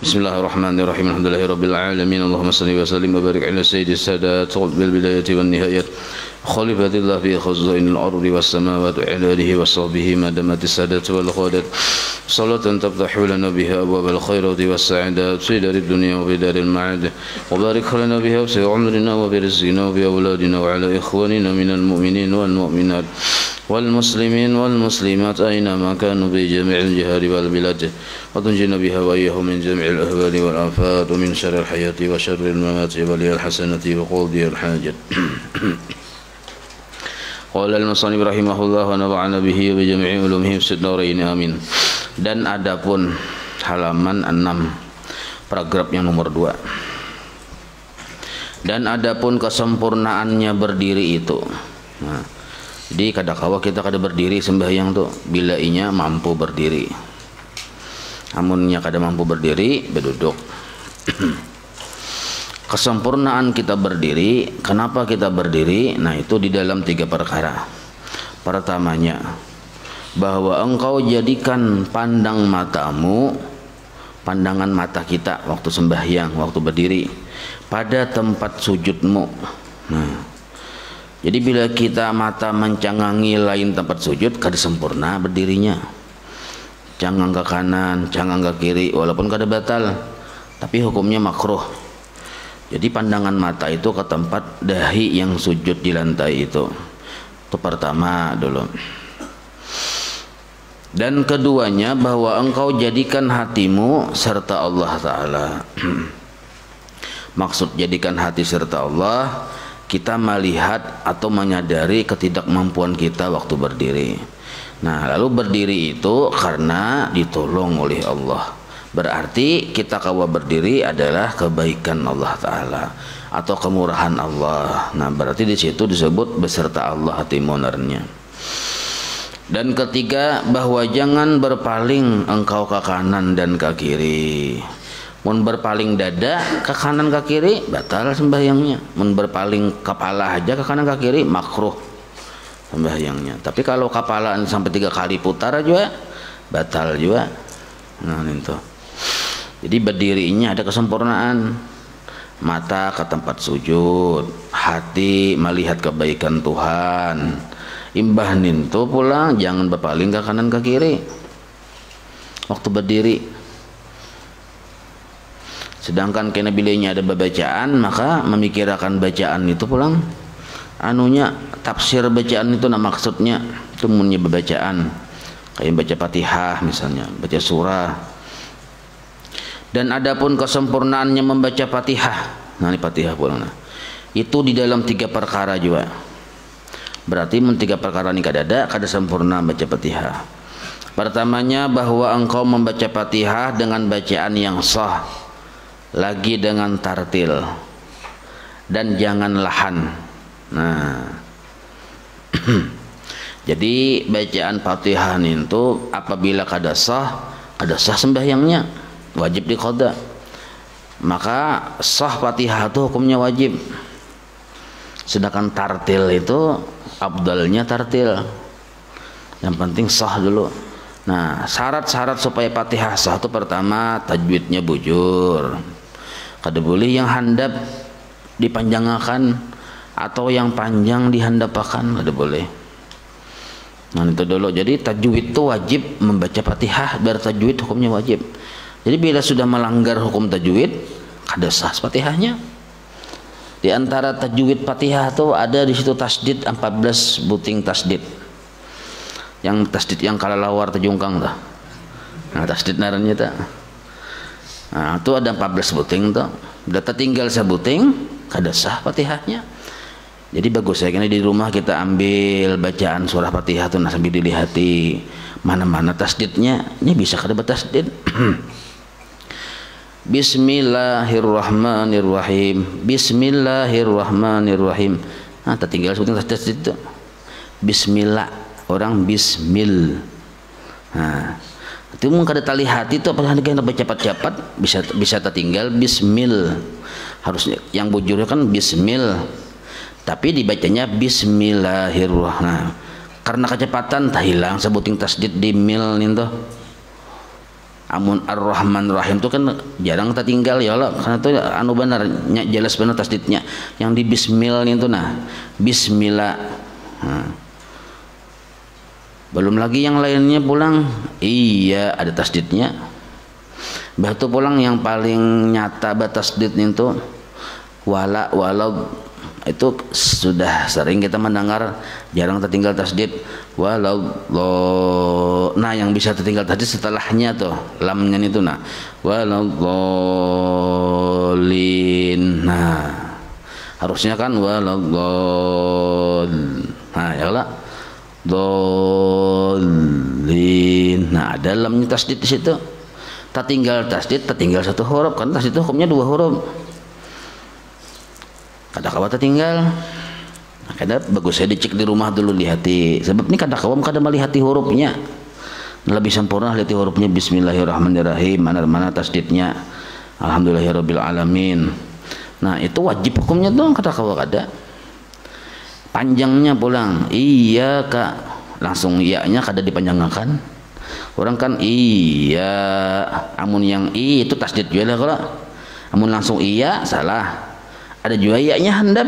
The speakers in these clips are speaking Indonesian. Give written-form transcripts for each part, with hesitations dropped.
Bismillahirrahmanirrahim. Alhamdulillahirabbil alamin. Allahumma shalli wa sallim wa barik ala sayyidis sadat bil bidayati wan nihayat. Khalifatillah fi khazainil ardi was samawati wa alihi wa sahbihi madamatis sadat wal khadat. Salatan taftahu lana biha abwabal khairati was sa'adat fi darid dunya wa fi daril ma'ad. Wa barik lana biha fi umrina wa bi rizqina wa bi awladina wa ala ikhwanina minal mu'minin wal mu'minat wal muslimin wal muslimat aynama kanu bi jami'il jihad wal bilad. وتنجينا بها وإياهم من جميع الأهوال والآفات ومن شر الحياة وشر الممات ولي الحسنة وقضي الحاجة. قال المصنف رحمه الله ونفعنا به وبجميع علومه في الدارين آمين. Dan adapun halaman 6 paragraf yang nomor 2. Dan adapun kesempurnaannya berdiri itu. Nah, jadi kadang-kala kita kada berdiri sembahyang tuh bila inya mampu berdiri. Amunnya kada mampu berdiri, berduduk. Kesempurnaan kita berdiri, kenapa kita berdiri? Nah, itu di dalam 3 perkara. Pertamanya, bahwa engkau jadikan pandangan mata kita waktu sembahyang, waktu berdiri, pada tempat sujudmu. Nah, jadi bila kita mata mencangangi lain tempat sujud, kada sempurna berdirinya. Jangan ke kanan, jangan ke kiri, walaupun kada batal, tapi hukumnya makruh. Jadi pandangan mata itu ke tempat dahi yang sujud di lantai itu. Itu pertama dulu. Dan keduanya, bahwa engkau jadikan hatimu serta Allah Ta'ala. Maksud jadikan hati serta Allah, kita melihat atau menyadari ketidakmampuan kita waktu berdiri. Nah, lalu berdiri itu karena ditolong oleh Allah. Berarti kita kawa berdiri adalah kebaikan Allah Ta'ala atau kemurahan Allah. Nah, berarti di situ disebut beserta Allah hati monernya. Dan ketiga, bahwa jangan berpaling engkau ke kanan dan ke kiri. Mun berpaling dada ke kanan ke kiri batal sembahyangnya. Mun berpaling kepala aja ke kanan ke kiri makruh sembahyangnya. Tapi kalau kepalaan sampai 3 kali putar juga batal juga. Nah, itu. Jadi berdirinya ada kesempurnaan. Mata ke tempat sujud, hati melihat kebaikan Tuhan. Imbah nintu pulang jangan berpaling ke kanan ke kiri waktu berdiri. Sedangkan kena bilanya ada bacaan, maka memikirkan bacaan itu pulang anunya tafsir bacaan itu, nah maksudnya itu munnya bacaan kayak baca Fatihah misalnya, baca surah. Dan adapun kesempurnaannya membaca Fatihah, nah ini Fatihah pulang, nah itu di dalam 3 perkara juga. Berarti mun 3 perkara ini kada sempurna baca Fatihah. Pertamanya, bahwa engkau membaca Fatihah dengan bacaan yang sah, lagi dengan tartil, dan jangan lahan. Nah, jadi bacaan Fatihah itu apabila kada sah sembahyangnya, wajib diqada. Maka sah Fatihah itu hukumnya wajib. Sedangkan tartil itu afdalnya tartil. Yang penting sah dulu. Nah, syarat-syarat supaya Fatihah sah itu pertama tajwidnya bujur. Kada boleh yang handap dipanjangkan atau yang panjang dihandapakan, kada boleh. Nah, itu dulu. Jadi tajwid itu wajib membaca Fatihah, biar tajwid hukumnya wajib. Jadi bila sudah melanggar hukum tajwid, kada sah Fatihahnya. Di antara tajwid Fatihah itu ada di situ tasdid 14 buting tasdid. Yang tasdid yang kalalawar terjungkang tuh. Nah, tasdid narannya tuh. Nah, itu ada 14 buting tuh. Udah tertinggal sebuting, kada sah Fatihahnya. Jadi bagus ya, karena di rumah kita ambil bacaan surah Fatihah tuh, nah sambil dilihati mana-mana tasdidnya. Ini bisa kada bertasdid. Bismillahirrahmanirrahim. Bismillahirrahmanirrahim. Nah, tertinggal sebuting tasdid itu. Bismillah, orang bismil. Nah, itu mungkin kada tali hati itu, apalagi kita baca cepat-cepat bisa tertinggal bismil. Harusnya yang bujurnya kan bismil, tapi dibacanya bismillahirrahmanirrahim. Karena kecepatan tak hilang sebuting tasdid di mil itu. Amun Ar-Rahman Rahim itu kan jarang kita tinggal ya Allah, karena itu anu benar jelas benar tasdidnya yang di bismil itu nah bismillah. Nah. Belum lagi yang lainnya pulang iya ada tasdidnya. Batu pulang yang paling nyata batasdid itu walau itu sudah sering kita mendengar, jarang tertinggal tasdid walau lo. Nah yang bisa tertinggal tadi setelahnya tuh lamnya itu nah walau lin. Nah harusnya kan walau nah ya lah dolin. Nah ada lamnya tasdid di situ. Tertinggal tasdid, tertinggal satu huruf kan tasdid itu hukumnya 2 huruf. Kada kawa tertinggal. Nah, kada bagus saya dicek di rumah dulu di hati. Sebab ini kada kawa kada melihat hurufnya. Lebih sempurna lihat hurufnya bismillahirrahmanirrahim. Mana tasdidnya. Alhamdulillahirabbil alamin. Nah, itu wajib hukumnya tuh kada kawa kada. Panjangnya pulang. Iya, Kak. Langsung iya-nya kada dipanjangkan. Orang kan iya, amun yang i itu tasdid juga lah kalau. Amun langsung iya salah. Ada juga iya-nya handap.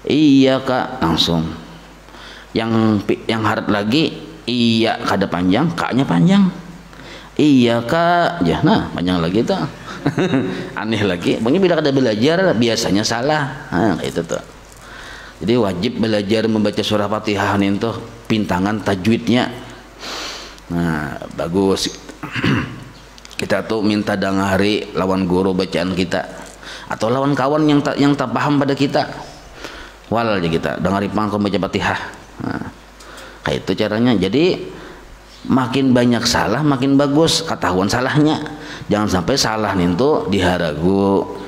Iya Kak langsung. Yang harap lagi iya kada panjang, Kak-nya panjang. Iya Kak, ya nah panjang lagi tuh. Aneh lagi. Pokoknya bila kada belajar biasanya salah. Nah, itu tuh. Jadi wajib belajar membaca surah Fatihah itu pintangan tajwidnya. Nah, bagus. Kita tuh minta dangari lawan guru bacaan kita atau lawan kawan yang tak paham pada kita. Wal aja kita dangari pangkom baca Fatihah. Nah, kayak itu caranya. Jadi makin banyak salah makin bagus ketahuan salahnya. Jangan sampai salah itu diharagu.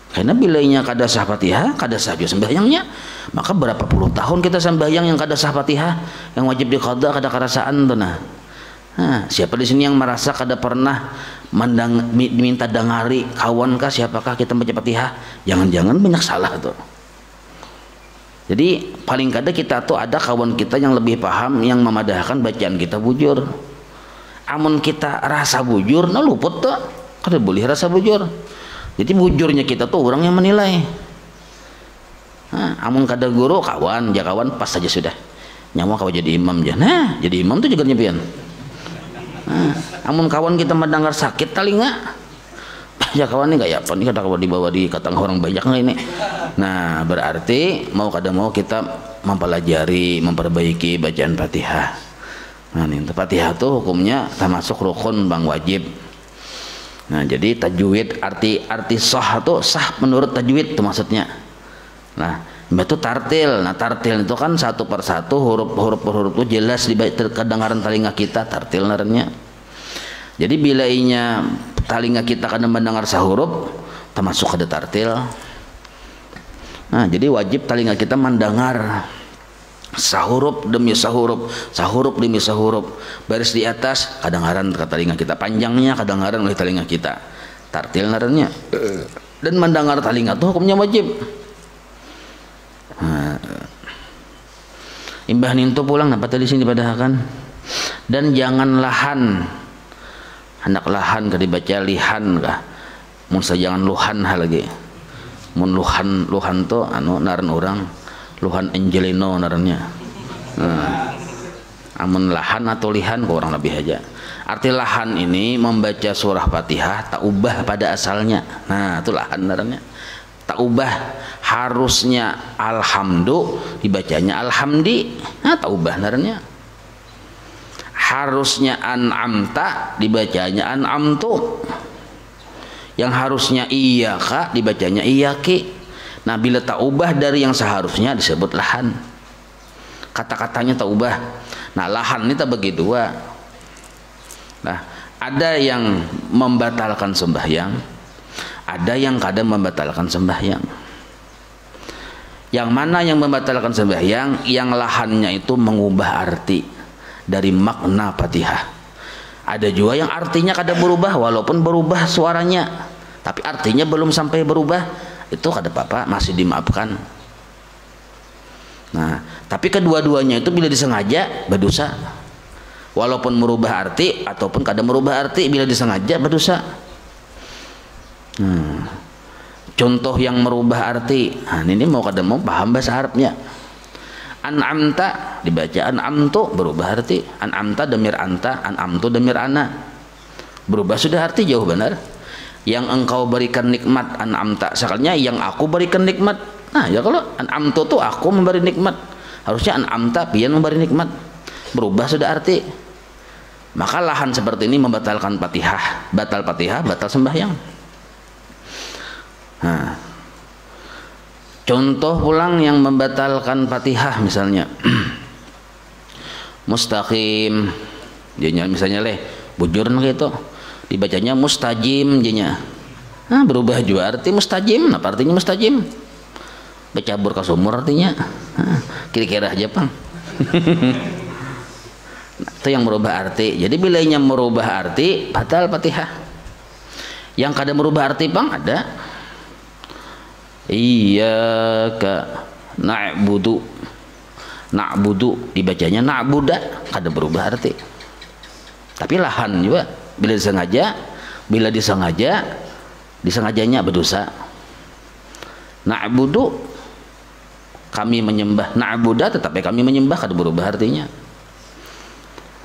Karena bilainya kada sah Fatihah, kada sah juga sembahyangnya. Maka berapa puluh tahun kita sembahyang yang kada sah Fatihah, yang wajib diqadha kada kerasaan tuh nah. Nah, siapa di sini yang merasa kada pernah diminta dangari kawan kah siapakah kita baca Fatihah? Jangan-jangan banyak salah tuh. Jadi paling kada kita tuh ada kawan kita yang lebih paham yang memadahkan bacaan kita bujur. Amun kita rasa bujur, nah luput tuh. Kada boleh rasa bujur. Jadi bujurnya kita tuh orang yang menilai. Nah, amun kada guru kawan, ya kawan pas saja sudah. Nyawa kau jadi imam aja. Nah, jadi imam tuh juga nyepian. Nah, amun kawan kita mendengar sakit telinga, ya kawan ini kayak apa nih kata kawan dibawa di katang orang banyak nggak ini. Nah berarti mau kada mau kita mempelajari memperbaiki bacaan Fatihah. Nah ini Fatihah tuh hukumnya termasuk rukun bang wajib. Nah jadi tajwid arti sah tuh sah menurut tajwid itu maksudnya. Nah itu tartil. Nah tartil itu kan satu persatu huruf per huruf itu jelas di kedengaran telinga kita tartil narenya. Jadi bila inya telinga kita kadang mendengar sahuruf termasuk ada tartil. Nah jadi wajib telinga kita mendengar sahuruf demi sahuruf, sahuruf demi sahuruf. Baris di atas kedengaran ke telinga kita, panjangnya kedengaran oleh telinga kita. Tartil narenya. Dan mendengar telinga itu hukumnya wajib. Nah, imbah nintu pulang dapat tadi sini padahkan. Dan jangan lahan, hendak lahan kah dibaca lihan kah? Mun jangan luhan hal lagi. Mun luhan to anu naran orang luhan Angelino narannya. Nah, amun lahan atau lihan ke orang lebih aja. Arti lahan ini membaca surah Fatihah tak ubah pada asalnya. Nah itu lahan narannya. Tak ubah, harusnya alhamdu dibacanya alhamdi. Nah tak ubah narannya. Harusnya an'amta dibacanya an'amtu. Yang harusnya iyaka dibacanya iyaki. Nah bila tak ubah dari yang seharusnya disebut lahan. Kata-katanya tak ubah. Nah lahan ini tak bagi dua. Nah ada yang membatalkan sembahyang, ada yang kadang membatalkan sembahyang. Yang mana yang membatalkan sembahyang? Yang lahannya itu mengubah arti dari makna Fatihah. Ada juga yang artinya kadang berubah walaupun berubah suaranya, tapi artinya belum sampai berubah. Itu kada apa-apa, masih dimaafkan. Nah, tapi kedua-duanya itu bila disengaja berdosa. walaupun merubah arti ataupun kada merubah arti, bila disengaja berdosa. Contoh yang merubah arti, ini mau kada mau paham bahasa Arabnya. An'amta dibaca an'amtu, berubah arti. An'amta damir anta, an'amtu damir ana, berubah sudah arti jauh benar. Yang engkau berikan nikmat, an'amta, sekalinya yang aku berikan nikmat. Nah ya, kalau an'amtu tuh aku memberi nikmat, harusnya an'amta pian memberi nikmat, berubah sudah arti. Maka lahan seperti ini membatalkan Fatihah, batal Fatihah, batal sembahyang. Nah, contoh pulang yang membatalkan Fatihah misalnya mustaqim, dia misalnya bujur gitu, dibacanya mustajim jadinya. Berubah juga arti mustajim. Apa artinya mustajim? Bercabur ke sumur artinya. Kira-kira aja Pang. Itu yang merubah arti. Jadi bilanya merubah arti batal Fatihah. Yang kada merubah arti Pang ada. Iyyaka na'budu, na'budu dibacanya na'buda, kada berubah arti. Tapi lahan juga bila disengajanya berdosa. Na'budu kami menyembah, na'buda tetapi kami menyembah, kada berubah artinya.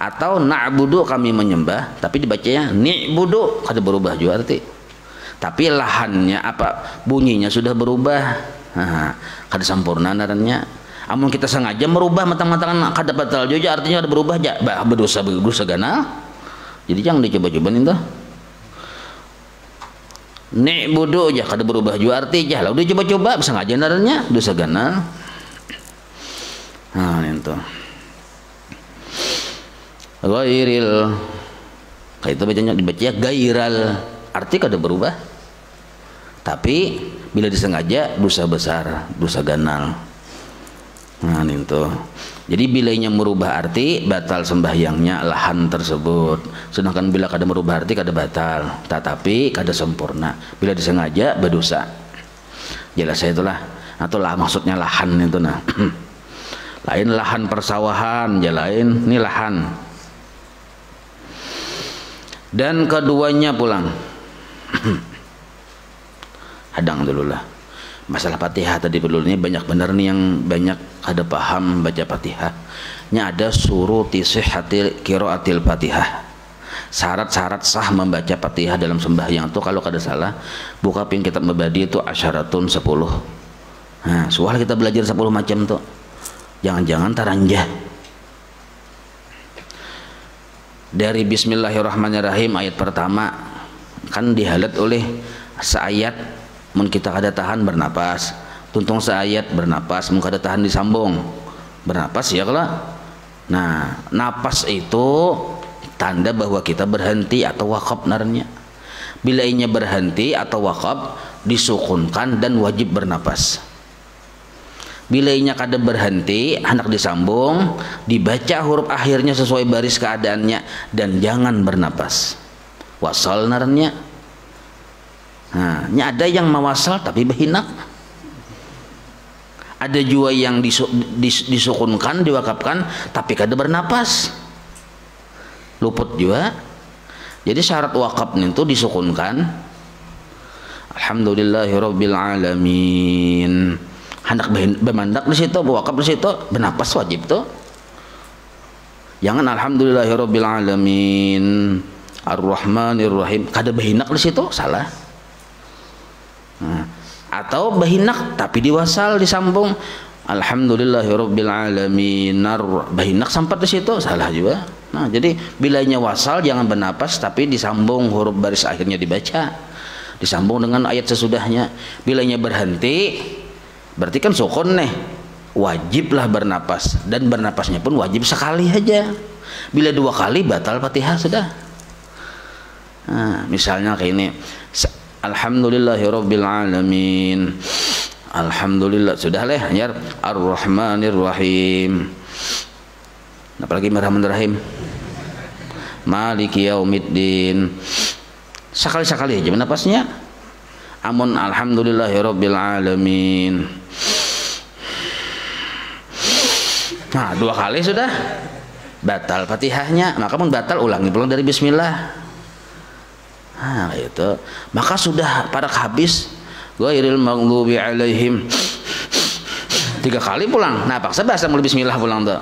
Atau na'budu kami menyembah tapi dibacanya ni'budu, kada berubah juga arti. Tapi lahannya apa bunyinya sudah berubah, kada sempurna narannya. Amun kita sengaja merubah matang-matangan kada batal juga artinya ada berubah aja, berdosa ganal. Jadi jangan dicoba-coba itu. Ni'budu aja kada berubah juga arti aja. Lalu dicoba-coba sengaja narannya dosa ganal. Itu. Ghairil, kayak itu bacanya dibaca gairal, arti kada berubah. Tapi bila disengaja dosa besar, dosa ganal. Itu. Jadi bilanya merubah arti batal sembahyangnya lahan tersebut. Sedangkan bila kada merubah arti kada batal, tetapi kada sempurna. Bila disengaja berdosa. Jelas itulah. Itulah maksudnya lahan itu nah. Lain lahan persawahan, lain ini lahan. Dan keduanya pulang. Hadang dulu lah. Masalah Fatihah tadi perlu ini banyak benar nih yang banyak ada paham baca Fatihah. Nya ada suruti sihhatil qiraatil Fatihah. Syarat-syarat sah membaca Fatihah dalam sembahyang itu kalau kada salah buka pin kitab Mabadi itu asyaratun 10. Soal kita belajar 10 macam tuh. Jangan-jangan taranjah. Dari Bismillahirrahmanirrahim ayat pertama kan dihalat oleh seayat. Mun kita kada tahan bernapas, tuntung seayat bernapas, mun kada tahan disambung bernapas ya kalau. Nah, napas itu tanda bahwa kita berhenti atau wakaf narannya. Bila inya berhenti atau wakaf disukunkan dan wajib bernapas. Bila inya kada berhenti hendak disambung, dibaca huruf akhirnya sesuai baris keadaannya dan jangan bernapas. Wasal narannya. Ada yang mawasal tapi berhinak. Ada juga yang disukunkan, diwakafkan tapi kada bernapas. Luput juga. Jadi syarat wakaf itu disukunkan. Alhamdulillahirabbil alamin. Hendak bermandak di situ, wakaf di situ, bernapas wajib tuh. Jangan alhamdulillahirabbil alamin. Ar-Rahmanir-Rahim kada berhinak di situ, salah. Atau bahinak tapi diwasal disambung alhamdulillahirabbil alamin, bahinak sampai di situ salah juga. Nah, jadi bilanya wasal jangan bernapas tapi disambung huruf baris akhirnya dibaca, disambung dengan ayat sesudahnya. Bilanya berhenti berarti kan sukun nih, wajiblah bernapas dan bernapasnya pun wajib sekali aja. Bila 2 kali batal Fatihah sudah. Misalnya kayak ini, alhamdulillahirabbil alamin, alhamdulillah sudah leh ya, ar-rahmanir-rahim, apalagi ar-rahmanir-rahim, maliki yaumiddin, sekali-sekali aja napasnya. Amun alhamdulillahirabbil alamin, nah 2 kali sudah. batal Fatihahnya, maka pun batal, ulangi pulang dari bismillah. Nah, itu. Maka sudah pada habis ghairil maghdubi alaihim 3 kali pulang. Nah, paksa bahasa mulai bismillah pulang tuh.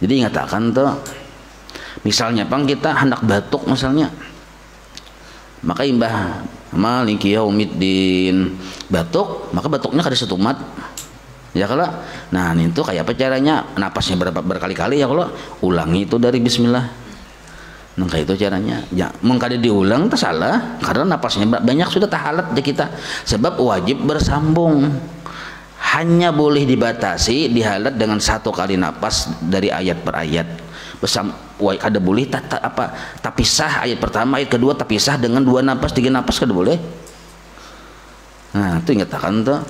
Jadi ingatakan tuh, misalnya pang kita hendak batuk misalnya, maka imbah maliki yaumiddin batuk, maka batuknya kada setumat. Ya kalau, nah itu kayak apa caranya? Napasnya berkali-kali ya kalau, ulangi itu dari bismillah. Nah itu caranya. Ya, mengkada diulang tak salah, karena napasnya banyak sudah tahalat di kita. Sebab wajib bersambung. Hanya boleh dibatasi dihalat dengan 1 kali napas dari ayat per ayat. Kada boleh tapisah ayat pertama, ayat kedua tapisah dengan 2 napas, 3 napas kada boleh. Nah itu ingatakan tuh.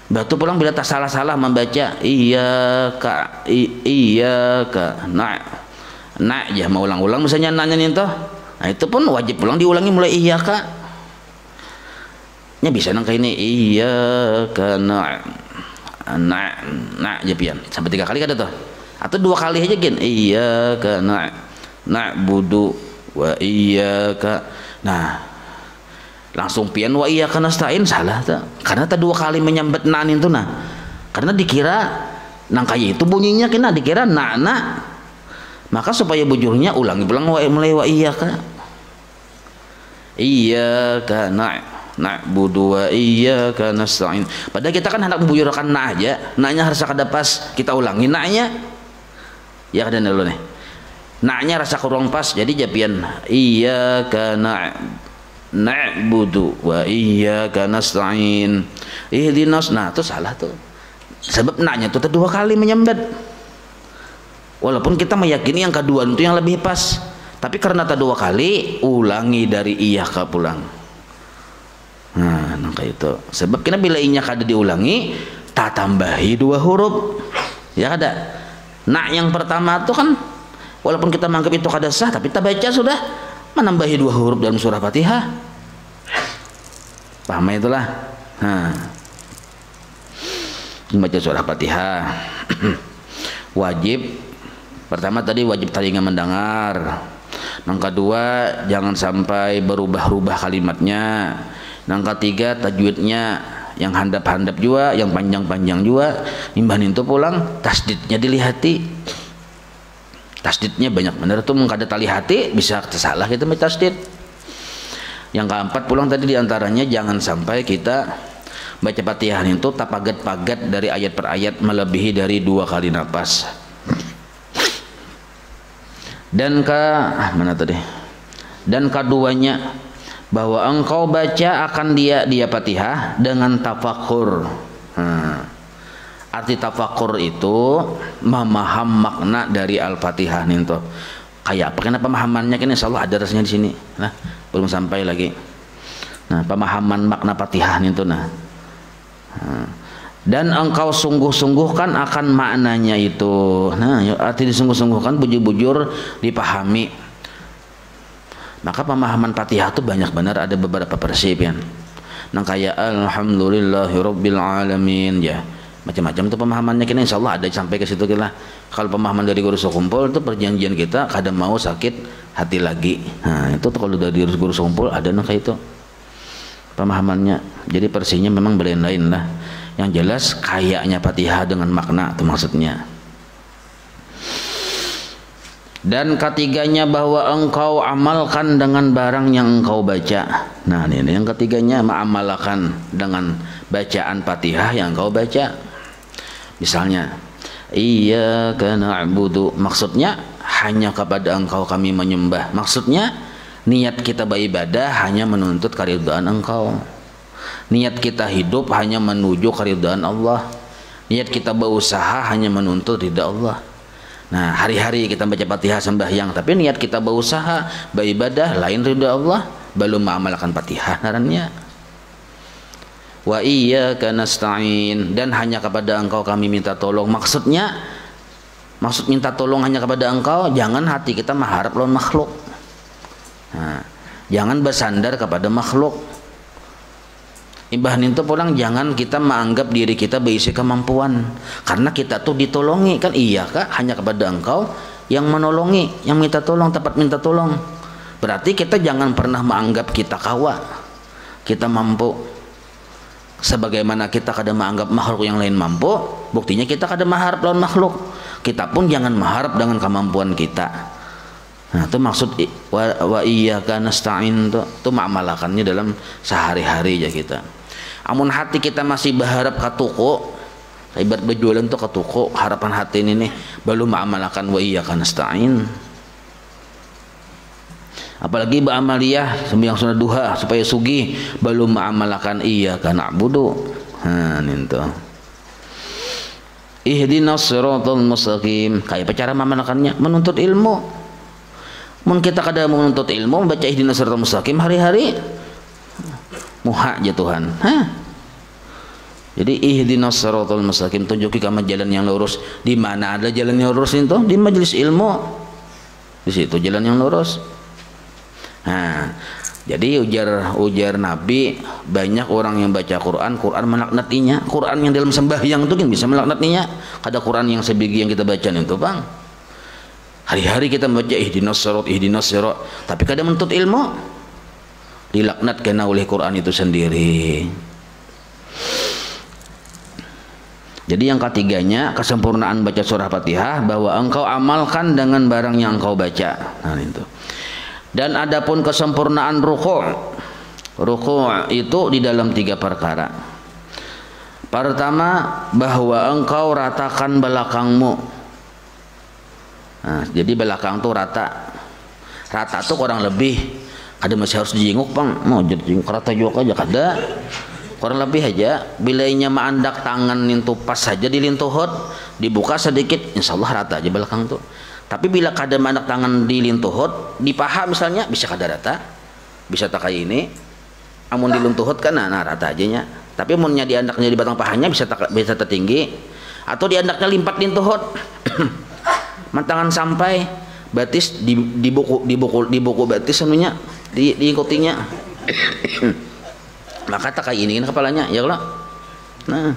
Batu pulang bila tak salah-salah membaca iyyaka nah ya mau ulang-ulang misalnya nanya itu, nah itu pun wajib pulang diulangi mulai iyyaka nya bisa nang kayak ini iyyaka nah ya pian sampai 3 kali kada tuh, atau 2 kali aja gin iyyaka na'budu wa iyyaka, nah langsung pian wa iyyaka nasta'in salah tuh, karena tak 2 kali menyambat nan itu, nah karena dikira nang kayak itu bunyinya kena dikira na, maka supaya bujurnya ulangi pulang mulai wa iyyaka na'budu wa iyyaka nasta'in. Padahal kita kan hendak membujurkan na aja, na-nya harus kada pas, kita ulangi na-nya ya kada dulu nih, na-nya rasa kurang pas, jadi japian iyyaka na'budu wa iyyaka nasta'in ihdinas, nah itu salah tuh, sebab na-nya tuh 2 kali menyambat. Walaupun kita meyakini yang kedua itu yang lebih pas, tapi karena tak 2 kali, ulangi dari iyyaka pulang. Nah, kayak itu. Sebab kena bila inya kada diulangi, tak tambahi 2 huruf. Ya kada. Nah, yang pertama itu kan, walaupun kita menganggap itu kada sah, tapi tak baca sudah menambahi 2 huruf dalam surah Fatihah. Paham itulah. Nah, membaca surah Fatihah wajib. Pertama tadi wajib telinga mendengar. Yang kedua jangan sampai berubah-ubah kalimatnya. Yang ketiga tajwidnya yang handap-handap juga, yang panjang-panjang juga. Imbahan itu pulang tasdidnya dilihati. Tasdidnya banyak benar tuh, mengkada tali hati bisa salah kita tasdid. Yang keempat pulang tadi diantaranya jangan sampai kita baca Fatihah itu tak pagat-pagat dari ayat per ayat melebihi dari 2 kali napas. Dan keduanya bahwa engkau baca akan dia Fatihah dengan tafakur. Arti tafakur itu memaham makna dari Al-Fatihah itu. Kayak apa? Kenapa pemahamannya kan insyaallah ada rasanya di sini. Nah, belum sampai lagi. Nah, pemahaman makna Fatihah itu dan engkau sungguh-sungguhkan akan maknanya itu. Nah, arti disungguh-sungguhkan bujur-bujur dipahami. Maka pemahaman Fatihah itu banyak benar, ada beberapa persib ya. Nang kayak alhamdulillahirabbil alamin ya. Macam-macam tuh pemahamannya kita insyaallah ada sampai ke situ kita. Kalau pemahaman dari guru sekumpul itu perjanjian kita kadang mau sakit hati lagi. Nah, itu tuh kalau dari guru sekumpul ada nang kayak itu. Pemahamannya. Jadi versinya memang berlain-lain lah. Yang jelas kayaknya Fatihah dengan makna itu maksudnya. Dan ketiganya bahwa engkau amalkan dengan barang yang engkau baca. Nah ini yang ketiganya, mengamalkan dengan bacaan Fatihah yang engkau baca. Misalnya iyyaka na'budu, maksudnya hanya kepada engkau kami menyembah. Maksudnya niat kita beribadah hanya menuntut keridhaan engkau. Niat kita hidup hanya menuju keridhaan Allah. Niat kita berusaha hanya menuntut ridha Allah. Nah, hari-hari kita baca Fatihah sembahyang, tapi niat kita berusaha beribadah lain ridha Allah, belum mengamalkan Fatihah narannya. Wa iyyaka nasta'in, dan hanya kepada engkau kami minta tolong. Maksudnya, maksud minta tolong hanya kepada engkau, jangan hati kita mengharap lawan makhluk. Nah, jangan bersandar kepada makhluk. Ibahan itu pulang jangan kita menganggap diri kita berisi kemampuan, karena kita tuh ditolongi kan, iya kak, hanya kepada engkau yang menolongi, yang minta tolong, tempat minta tolong. Berarti kita jangan pernah menganggap kita kawa, kita mampu. Sebagaimana kita kadang menganggap makhluk yang lain mampu, buktinya kita kadang mengharap lawan makhluk. Kita pun jangan mengharap dengan kemampuan kita. Nah itu maksud wa iyyaka nasta'in, itu mengamalkannya dalam sehari-hari ya kita. Amun hati kita masih berharap ke toko, ibarat berjualan tuh ke toko, harapan hati ini nih belum mengamalkan wa iyyaka nasta'in. Apalagi beramaliyah sembahyang sunat duha supaya sugih, belum mengamalkan iyyaka na'budu. Nah itu. Ihdinas siratal mustaqim. Kayak cara mengamalkannya, menuntut ilmu. Mun kita kada menuntut ilmu, membaca ihdinas siratal mustaqim hari-hari, muha aja Tuhan. Jadi ihdinas siratal mustaqim, tunjuki kami jalan yang lurus. Di mana ada jalan yang lurus itu? Di majelis ilmu. Di situ jalan yang lurus. Nah, jadi ujar Nabi, banyak orang yang baca Quran melaknatinya. Quran yang dalam sembahyang itu kan bisa melaknatinya. Ada Quran yang sebiji yang kita baca itu, Bang. Hari-hari kita membaca ihdinas sirat, tapi kadang menuntut ilmu, dilaknat kena oleh Quran itu sendiri. Jadi yang ketiganya, kesempurnaan baca surah Fatihah, bahwa engkau amalkan dengan barang yang engkau baca. Nah itu. Dan adapun kesempurnaan ruku' itu di dalam 3 perkara. Pertama, bahwa engkau ratakan belakangmu. Nah, jadi belakang tuh rata tuh kurang lebih, ada masih harus dijenguk Bang, mau jenguk rata juga aja kada, kurang lebih aja. Bilainya maandak tangan itu pas saja dilintuhut, dibuka sedikit, insya Allah rata aja belakang tuh. Tapi bila kada maandak tangan dilintuhut, di paha misalnya bisa kada rata, bisa tak kayak ini. Amun diluntuhut kan nah rata ajanya. Tapi amunnya diandaknya di batang pahanya bisa tertinggi, atau diandaknya limpat lintuhut. Mantangan sampai batis di buku batis anunya diikutinya. Maka tak kayak ini kan kepalanya ya kalau. Nah.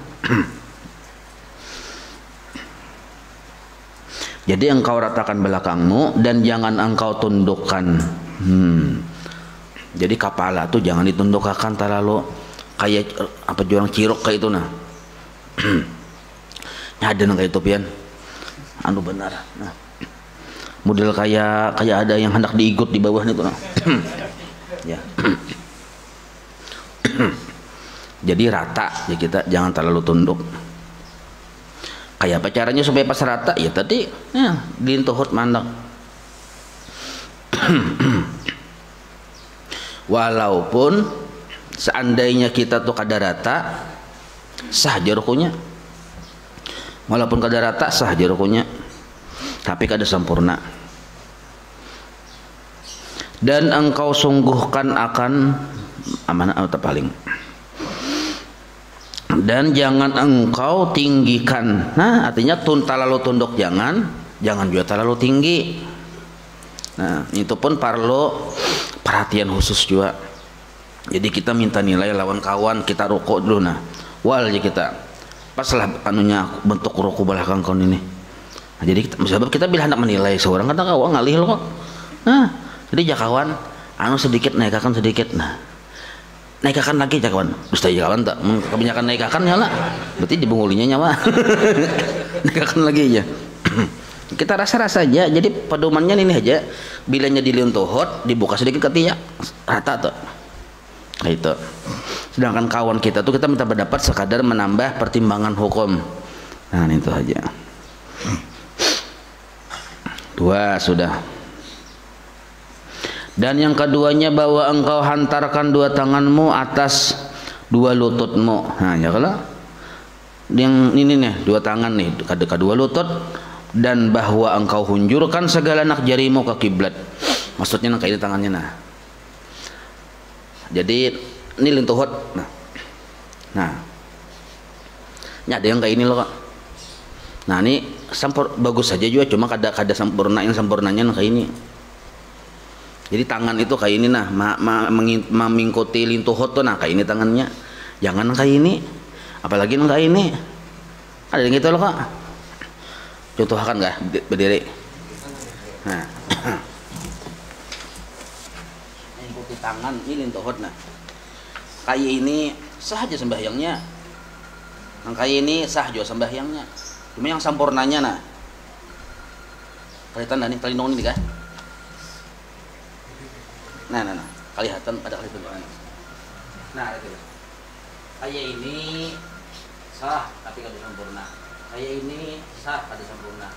Jadi engkau ratakan belakangmu dan jangan engkau tundukkan. Jadi kepala tuh jangan ditundukkan terlalu kayak apa jurang cirok kayak itu nah. Ada nang kayak itu pian. Anu benar. Nah. Model kayak ada yang hendak diikut di bawah itu nah. Ya. Jadi rata ya kita, jangan terlalu tunduk. Kayak apa caranya supaya pas rata? Ya tadi ya, dilintuhut mandang. Walaupun seandainya kita tuh kada rata, sah aja rukunya. Walaupun kada rata, sah aja rukunya. Tapi kada sempurna. Dan engkau sungguhkan akan amanah atau paling. Dan jangan engkau tinggikan. Nah artinya terlalu tunduk jangan juga terlalu tinggi. Nah itu pun perlu perhatian khusus juga. Jadi kita minta nilai lawan kawan, kita rukuk dulu nah wal aja kita pas lah anunya bentuk rukuk belakang kawan ini. Nah, jadi sebab kita bila hendak menilai seorang kata kawan ngalih loh kok. Nah jadi jakawan anu sedikit naikkan sedikit, nah naikakan lagi kawan, dusta ya kawan tak kebanyakan naikakan nyala, berarti dibungulinya nyawa. Naikakan lagi aja. Kita rasa aja, jadi pedomannya ini aja, bilanya dilintuhut dibuka sedikit ketiak rata tuh kayak itu. Sedangkan kawan kita tuh kita minta pendapat sekadar menambah pertimbangan hukum. Nah itu aja. 2 sudah. Dan yang keduanya, bahwa engkau hantarkan 2 tanganmu atas 2 lututmu. Nah ya kalau yang ini nih 2 tangan nih kedua lutut, dan bahwa engkau hunjurkan segala anak jarimu ke kiblat. Maksudnya kayak ini tangannya nah. Jadi ini lintuhut. Nah ini ada yang kayak ini loh Kak. Nah ini bagus saja juga, cuma kada sempurna, yang sempurnanya kayak ini. Jadi tangan itu kayak ini nah, mengikuti lintuhut tuh nah kayak ini tangannya. Jangan kayak ini, apalagi kayak ini. Ada yang gitu loh Kak. Contohkan nggak berdiri. Nah, ikuti tangan ini lintuhut nah. Kayak ini sah aja sembahyangnya. Yang kayak ini sah juga sembahyangnya. Cuma yang sempurnanya nah. Kelihatan nih, kelindung ini kan? Nah, kelihatan ada kelihatan. Nah, itu. Kayak ini sah tapi kada sempurna. Kayak ini sah kada sempurna.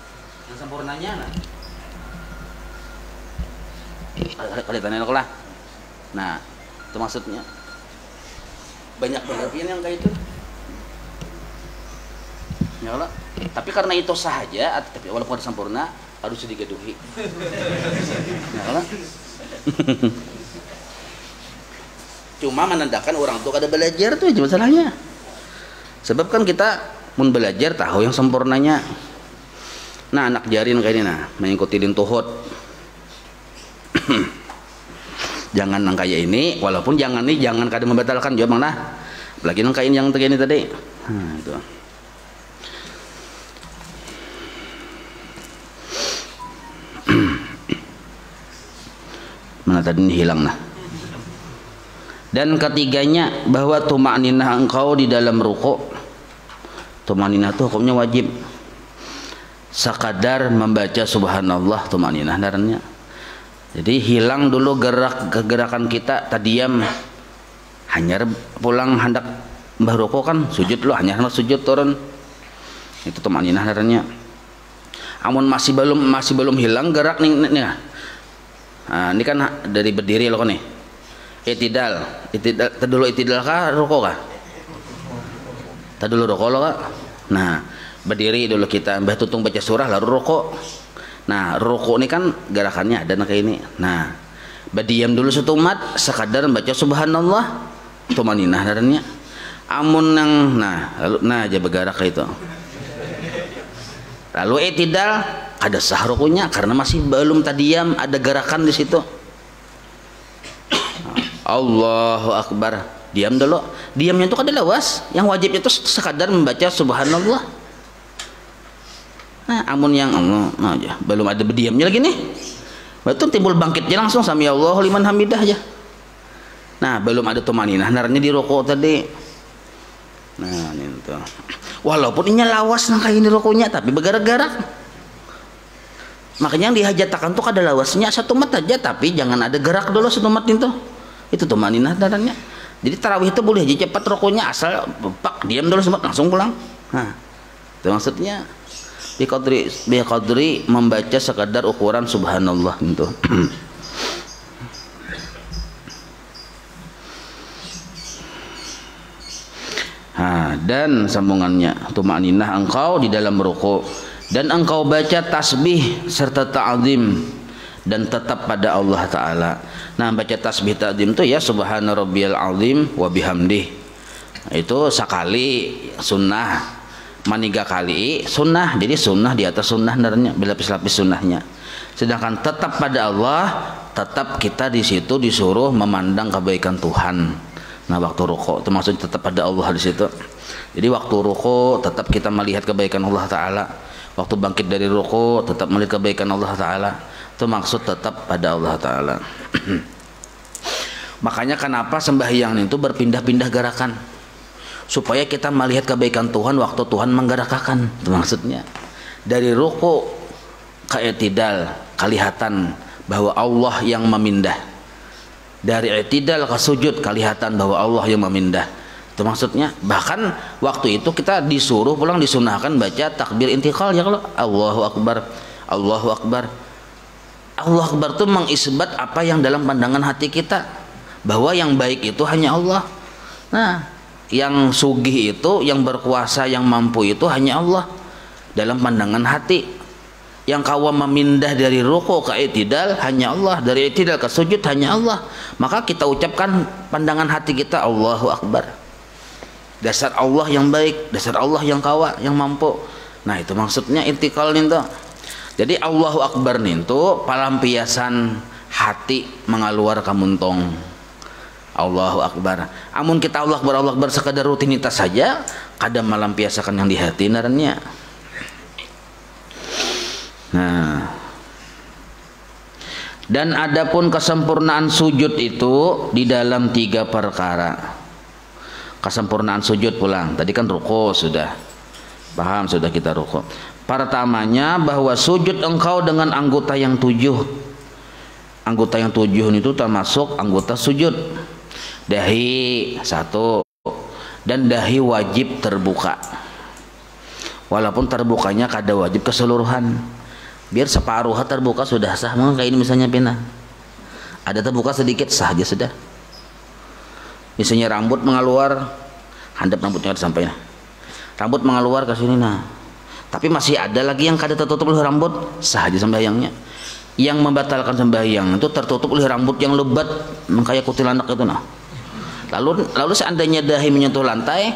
Yang sempurnanya nah. Kelihatannya lah. Nah, itu maksudnya. Banyak berlebihan yang kayak itu. Ya Allah. Tapi karena itu sah aja, tapi walaupun ada sempurna harus digaduhi. Ya Allah. Cuma menandakan orang tua kada belajar tuh aja masalahnya. Sebab kan kita mun belajar tahu yang sempurnanya. Nah, anak jarin kayak ini nah, mengikuti lintuhut. Jangan nang kayak ini, walaupun jangan kada membatalkan juga bang nah. Apalagi nang kain yang ini tadi. Nah, itu. Mana tadi ini hilang nah. Dan ketiganya bahwa tumaninah engkau di dalam ruku'. Tumaninah itu hukumnya wajib. Sekadar membaca subhanallah tumaninah darahnya. Jadi hilang dulu gerakan kita tadiam. Hanya pulang hendak mbah ruku' kan sujud lo, hanya hendak sujud turun. Itu tumaninah darahnya. Amun masih belum hilang gerak nih. Nah, ini kan dari berdiri lo kan nih. Itidal dulu itidal kah ruko kah? Dulu ruko lo kah? Nah, berdiri dulu kita mbah tutung baca surah lalu ruko. Nah, ruko ini kan gerakannya ada kayak ini. Nah, berdiam dulu setumat sekadar baca subhanallah tumaninah darahnya. Amun yang lalu aja bergerak kayak itu. Lalu itidal ada sah rukunya karena masih belum tadiam ada gerakan di situ. Allahu Akbar, diam dulu. Diamnya itu kada lawas. Yang wajib itu sekadar membaca subhanallah. Nah, amun yang Allah aja belum ada berdiamnya lagi nih. Betul timbul bangkitnya langsung sami Allahu liman hamidah aja. Nah, belum ada tumaninah narnya di rukuk tadi. Nah, itu. Walaupun ini lawas nang kayak ini rukunya tapi bergerak-gerak. Makanya yang dihajatakan tuh kada lawasnya satu mat aja tapi jangan ada gerak dulu satu mat itu. Itu tumaninah darahnya. Jadi tarawih itu boleh aja cepat rukunya asal pak diam dulu sempat langsung pulang. Nah, itu maksudnya biqadri membaca sekadar ukuran subhanallah itu. Nah, dan sambungannya tumaninah engkau di dalam ruku dan engkau baca tasbih serta ta'zim dan tetap pada Allah Ta'ala. Nah, baca tasbih ta'zim itu ya subhana rabbiyal azim wa bihamdih. Itu sekali sunnah, maniga kali sunnah. Jadi sunnah di atas sunnah narnya, berlapis-lapis sunnahnya. Sedangkan tetap pada Allah, tetap kita di situ disuruh memandang kebaikan Tuhan. Nah, waktu ruku itu maksudnya tetap pada Allah di situ. Jadi waktu ruku tetap kita melihat kebaikan Allah Ta'ala. Waktu bangkit dari ruku tetap melihat kebaikan Allah Ta'ala. Itu maksud tetap pada Allah Ta'ala. Makanya kenapa sembahyang itu berpindah-pindah gerakan, supaya kita melihat kebaikan Tuhan waktu Tuhan menggerakkan. Itu maksudnya. Dari ruku ke i'tidal kelihatan bahwa Allah yang memindah. Dari i'tidal ke sujud kelihatan bahwa Allah yang memindah. Itu maksudnya. Bahkan waktu itu kita disuruh pulang disunahkan baca takbir intiqal ya kalau Allahu Akbar, Allahu Akbar. Allah Akbar itu mengisbat apa yang dalam pandangan hati kita, bahwa yang baik itu hanya Allah. Nah, yang sugih itu, yang berkuasa, yang mampu itu hanya Allah dalam pandangan hati. Yang kawa memindah dari ruku ke i'tidal hanya Allah, dari i'tidal ke sujud hanya Allah. Maka kita ucapkan pandangan hati kita Allahu Akbar. Dasar Allah yang baik, dasar Allah yang kawa, yang mampu. Nah, itu maksudnya intikal itu. Jadi Allahu Akbar itu pelampiasan hati mengaluar kamuntong. Allahu Akbar. Amun kita Allah Akbar sekadar rutinitas saja, kadang malam biasakan yang di hati narannya. Nah, dan adapun kesempurnaan sujud itu di dalam 3 perkara. Kesempurnaan sujud pulang. Tadi kan ruku sudah. Paham sudah kita ruku. Pertamanya bahwa sujud engkau dengan anggota yang 7. Anggota yang 7 itu termasuk anggota sujud. Dahi 1 dan dahi wajib terbuka. Walaupun terbukanya kada wajib keseluruhan. Biar separuh terbuka sudah sah. Kayak ini misalnya pina. Ada terbuka sedikit sah aja sudah. Misalnya rambut mengaluar, handap rambutnya ada sampai nah. Rambut mengaluar ke sini nah. Tapi masih ada lagi yang kada tertutup oleh rambut, sah aja sembahyangnya. Yang membatalkan sembahyang itu tertutup oleh rambut yang lebat, kayak kuntilanak itu nah. Lalu seandainya dahi menyentuh lantai,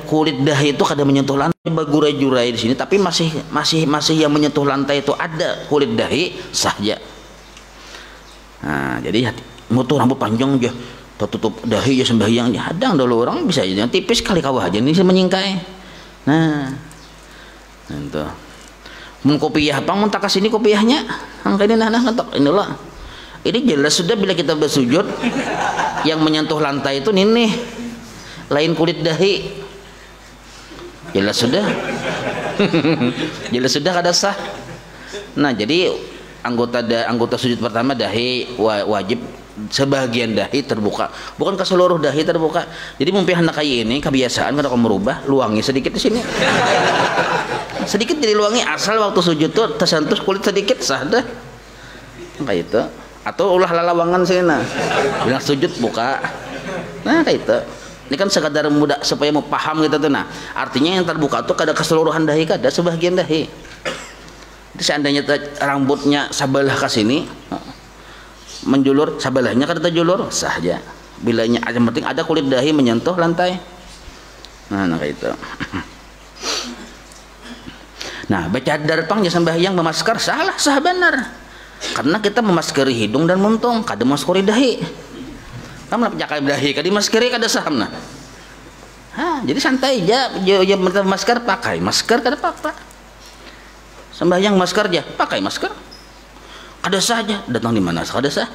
kulit dahi itu kada menyentuh lantai, bergurai-gurai di sini, tapi masih yang menyentuh lantai itu ada kulit dahi, sah aja. Nah, jadi mutu rambut panjang aja, tertutup dahi ya sembahyang, hadang dulu orang bisa aja tipis kali kawah aja ini menyingkai. Nah, itu. Mun kopiah pang mun takas ini kopiahnya, angka ini nah ngetok inilah. Ini jelas sudah bila kita bersujud yang menyentuh lantai itu nih lain kulit dahi. Jelas sudah. Jelas sudah kada sah. Nah, jadi anggota sujud pertama dahi wajib sebagian dahi terbuka, bukan keseluruh dahi terbuka. Jadi mumpi hendak kayak ini kebiasaan kada merubah, luangi sedikit di sini. Sedikit jadi luangi asal waktu sujud tuh tersentuh kulit sedikit sah dah. Kayak itu. Atau ulah lalawangan sini nah. Bilang sujud buka. Nah, kayak itu. Ini kan sekadar mudah supaya mau paham gitu tuh nah. Artinya yang terbuka tuh kada keseluruhan dahi, kada sebagian dahi. Jadi seandainya rambutnya sabelah ke sini menjulur, sabelahnya kada terjulur, sah aja. Bilanya yang penting ada kulit dahi menyentuh lantai. Nah, kayak itu. Nah, becadar pang ya sembahyang memasker sah benar. Karena kita memaskeri hidung dan muntung, kada memaskeri dahi. Kamu nak pakai dahi, kada maskeri kada saham nah. Jadi santai aja, ya masker pakai masker kada apa-apa. Sembahyang masker aja, pakai masker. Kada sah aja, datang di mana kada sah.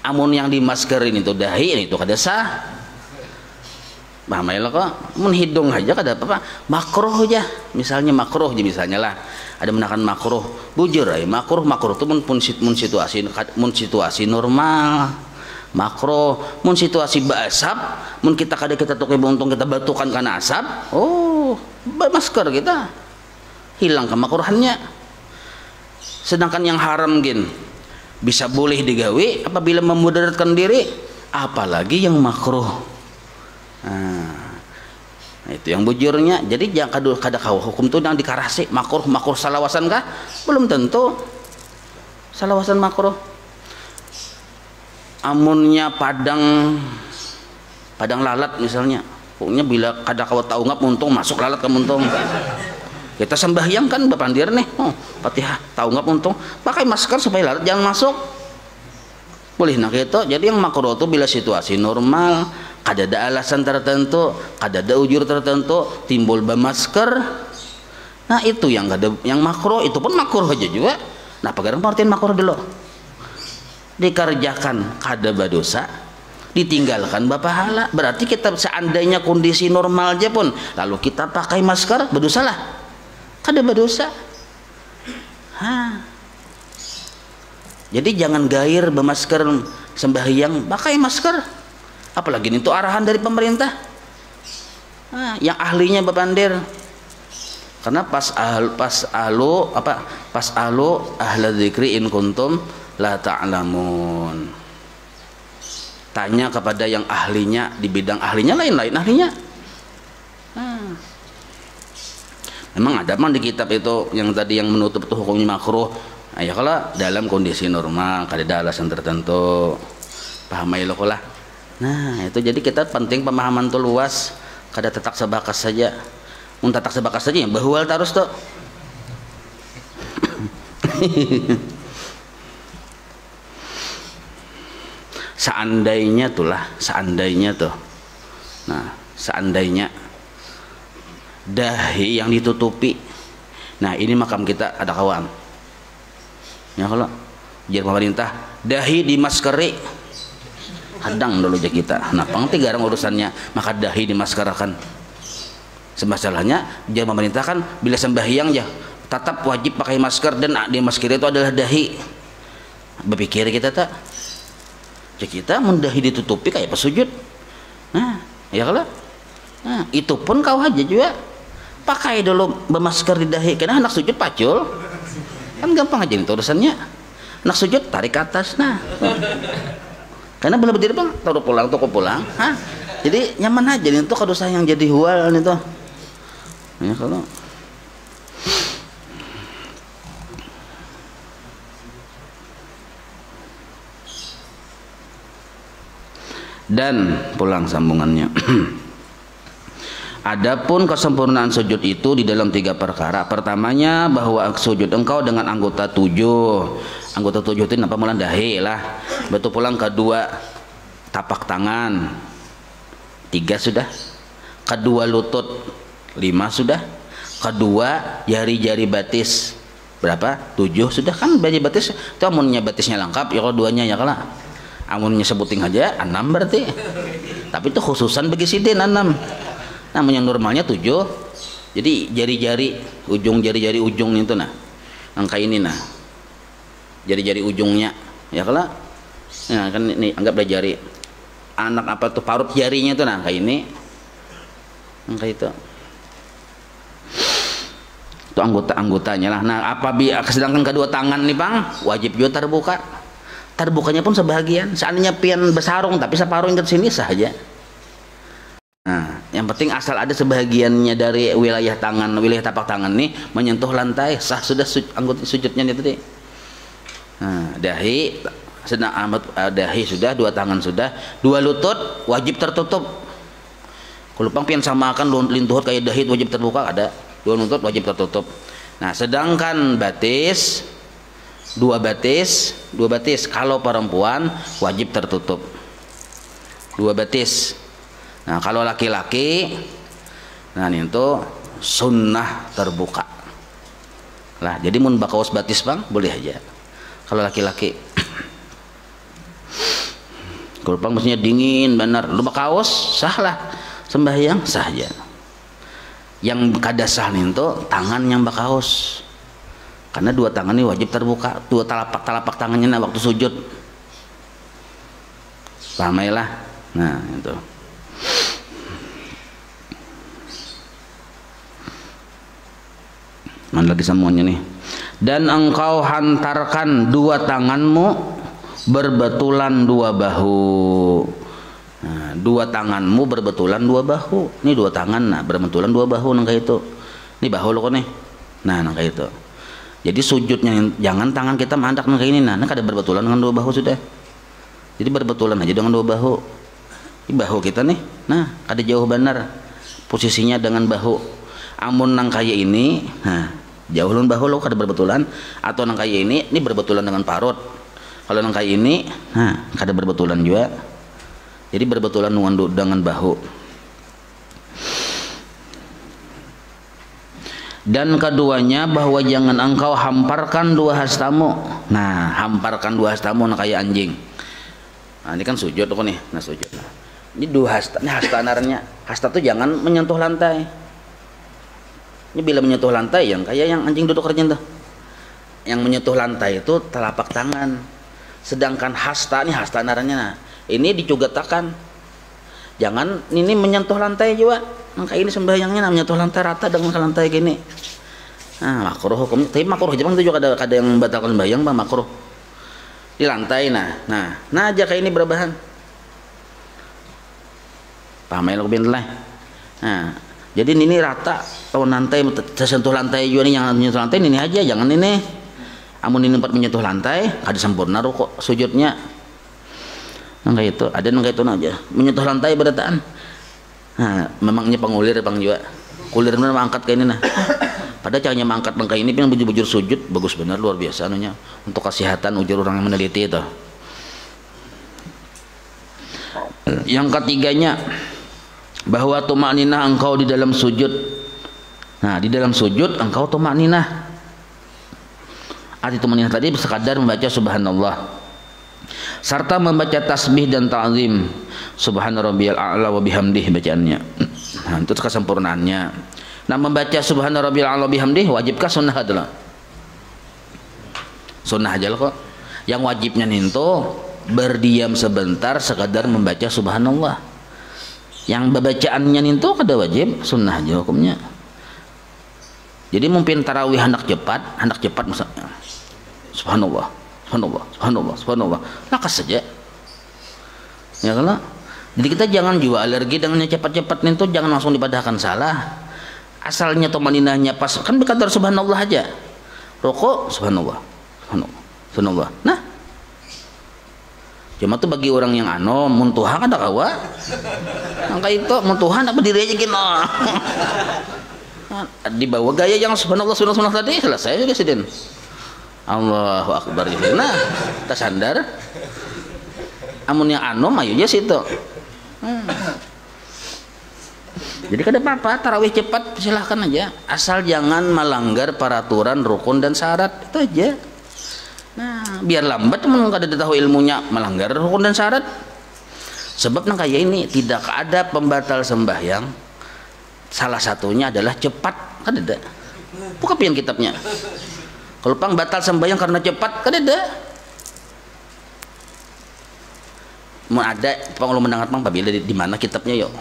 Amun yang dimaskerin itu dahi itu kada sah. Bahmailah kok, mun hidung aja kada apa-apa. Makruh aja, misalnya makruh aja misalnya lah. Ada menakan makruh, bujur ay makruh itu mun situasi normal. Makruh mun situasi basap, mun kita tuke buntung kita batukan karena asap, masker kita hilang kemakruhannya. Sedangkan yang haram gin bisa boleh digawe apabila memudaratkan diri, apalagi yang makruh. Nah, itu yang bujurnya. Jadi jangan kada hukum tuh yang dikarasi makruh salawasan kah? Belum tentu salawasan makruh. Amunnya padang lalat misalnya, pokoknya bila kada kau tahu ngap muntung masuk lalat ke muntung. Kita sembahyang kan bapandir nih, Fatihah tahu ngap muntung, pakai masker supaya lalat jangan masuk. Boleh nah gitu. Jadi yang makruh itu bila situasi normal, kada ada alasan tertentu, kada ada ujur tertentu, timbul bermasker. Nah, itu yang makruh, itu pun makruh aja juga. Nah, pegang pengertian makruh dulu. Dikerjakan kada berdosa, ditinggalkan berpahala. Berarti kita seandainya kondisi normal aja pun lalu kita pakai masker, berdosa lah. Kada berdosa. Jadi jangan gair bermasker sembahyang, pakai masker. Apalagi itu arahan dari pemerintah. Yang ahlinya bepandir. Karena pas alu ahla dzikri in kuntum la ta'lamun. Tanya kepada yang ahlinya di bidang ahlinya, lain ahlinya. Memang ada di kitab itu yang tadi yang menutup itu hukumnya makruh. Ya kalau dalam kondisi normal, kada ada alasan tertentu. Pahamai lo lah. Nah, itu jadi kita penting pemahaman tuh luas, kada tetak sebakas saja. Mun tetak sebakas saja ya bahwal terus tuh. Seandainya tuh. Nah, seandainya dahi yang ditutupi. Nah, ini makam kita ada kawan. Ya kalau jar pemerintah dahi dimaskeri. Hadang dulu aja kita. Nah, pangti garang urusannya, maka dahi dimaskerakan. Masalahnya jar pemerintah kan bila sembahyang ya tetap wajib pakai masker, dan di masker itu adalah dahi. Berpikir kita tak? Kita mun dahi ditutupi kayak pas sujud. Nah, ya kalau. Nah, itu pun kau aja juga pakai dulu bermasker di dahi, karena anak sujud pacul kan gampang aja itu urusannya. Anak sujud tarik ke atas, nah karena boleh berdiri bang, taruh pulang toko pulang, jadi nyaman aja itu kalau saya yang jadi hual itu ya kalau. Dan pulang sambungannya. Adapun kesempurnaan sujud itu di dalam 3 perkara. Pertamanya bahwa sujud engkau dengan anggota 7. Anggota 7 itu apa? Mulan dahi lah. Betul pulang kedua tapak tangan. 3 sudah. Kedua lutut 5 sudah. Kedua jari-jari batis berapa? 7 sudah kan. Jari batis itu amunnya batisnya lengkap ya, kalau duanya ya kalah. Amunnya sebuting aja 6 berarti. Tapi itu khususan bagi sidin 6. Namanya normalnya 7. Jadi jari-jari ujung itu nah angka ini nah jari-jari ujungnya ya kalau nah kan ini anggaplah jari anak apa tuh parut jarinya itu nah angka ini angka itu anggotanya lah. Nah apabila sedangkan kedua tangan nih bang wajib juga terbukanya pun sebagian. Seandainya pian besarung tapi separuh yang ke sini saja. Nah, yang penting asal ada sebagiannya dari wilayah tapak tangan nih menyentuh lantai, sah sudah anggota sujudnya itu deh. Nah, dahi sudah, 2 tangan sudah, 2 lutut wajib tertutup. Kalau pang pian sama akan lintuhut kayak dahi wajib terbuka ada, 2 lutut wajib tertutup. Nah, sedangkan batis 2 batis kalau perempuan wajib tertutup. 2 batis. Nah kalau laki-laki nah itu sunnah terbuka lah, jadi mun bakaos batis bang boleh aja kalau laki-laki. Kalau bang maksudnya dingin benar lu bakaos sah lah sembahyang sah aja. Yang kada sah itu tangan yang bakaos, karena 2 tangan ini wajib terbuka, 2 telapak tangannya nah, waktu sujud pahamilah. Nah itu mana lagi semuanya nih. Dan engkau hantarkan 2 tanganmu berbetulan 2 bahu. Nah, 2 tanganmu berbetulan 2 bahu. Ini 2 tangan nah berbetulan 2 bahu nangka itu. Ini bahu lo kok nih. Nah nangka itu. Jadi sujudnya jangan tangan kita mandak nangka ini nah kada berbetulan dengan 2 bahu sudah. Jadi berbetulan aja dengan 2 bahu. Ini bahu kita nih. Nah kada jauh benar posisinya dengan bahu. Amun nang kaya ini nah jauh lun bahu lo kada berbetulan, atau nang kaya ini berbetulan dengan parut. Kalau nang kaya ini nah kada berbetulan juga, jadi berbetulan dengan bahu. Dan keduanya bahwa jangan engkau hamparkan 2 hastamu. Nah hamparkan 2 hastamu nang kaya anjing. Nah ini kan sujud tuh nih, nah sujud nah. Ini 2 hasta, ini hasta narnya. Hasta tuh jangan menyentuh lantai. Ini bila menyentuh lantai yang kayak yang anjing duduk kerja tuh, yang menyentuh lantai itu telapak tangan. Sedangkan hasta nih hasta naranya nah, ini dicugatakan jangan ini menyentuh lantai juga. Maka ini sembahyangnya nah, menyentuh lantai rata dengan ke lantai gini. Nah makruh hukumnya, tapi makruh Jepang itu juga ada yang membatalkan sembahyang bang, makruh di lantai nah aja kayak ini berbahan paham ya lah. Nah jadi ini rata kalau lantai tersentuh lantai juga nih, yang menyentuh lantai ini aja jangan ini. Amun ini tempat menyentuh lantai ada sempurna kok sujudnya. Nangka itu ada nangka itu aja menyentuh lantai berataan. Nah memangnya pengulir bang juga kulir bener mangkat kayak ini nah. Pada caranya mangkat bangkai ini yang bujur-bujur sujud bagus benar luar biasa anunya untuk kesehatan ujar orang yang meneliti itu. Yang ketiganya bahwa tumakninah engkau di dalam sujud. Nah, di dalam sujud engkau tumakninah. Arti tumakninah tadi sekadar membaca subhanallah serta membaca tasbih dan ta'zim. Subhana rabbiyal a'la wa bihamdih bacaannya. Nah, itu kesempurnaannya. Nah, membaca subhana rabbiyal a'la wa bihamdih wajibkah sunnah adalah? Sunnah aja lah kok. Yang wajibnya itu berdiam sebentar sekadar membaca subhanallah. Yang bacaannya itu kada wajib, sunnah aja hukumnya. Jadi mungkin tarawih hendak cepat misalnya. Subhanallah, subhanallah, subhanallah, subhanallah. Lakas saja. Ya kalau. Jadi kita jangan juga alergi dengan yang cepat-cepat itu, jangan langsung dipadahkan salah. Asalnya tumaninahnya pas, kan berkata subhanallah aja. Rokok subhanallah, subhanallah, subhanallah. Nah, cuma tuh bagi orang yang muntuhan ada kawa. Angka itu muntuhan apa diri aja gini. Di bawah gaya yang subhanallah subhanallah tadi selesai juga sih. Allahu akbar gitu. Nah, kita sandar. Amun yang ayo aja situ. Jadi kada apa-apa tarawih cepat silahkan aja, asal jangan melanggar peraturan rukun dan syarat, itu aja. Nah, biar lambat teman kada tahu ilmunya melanggar rukun dan syarat. Sebab nang kayak ini tidak ada pembatal sembahyang. Salah satunya adalah cepat, kada ada. Buka pian kitabnya. Kalau pang batal sembahyang karena cepat, kada ada. Mau ada pang lu mendengar pang bila di mana kitabnya yuk.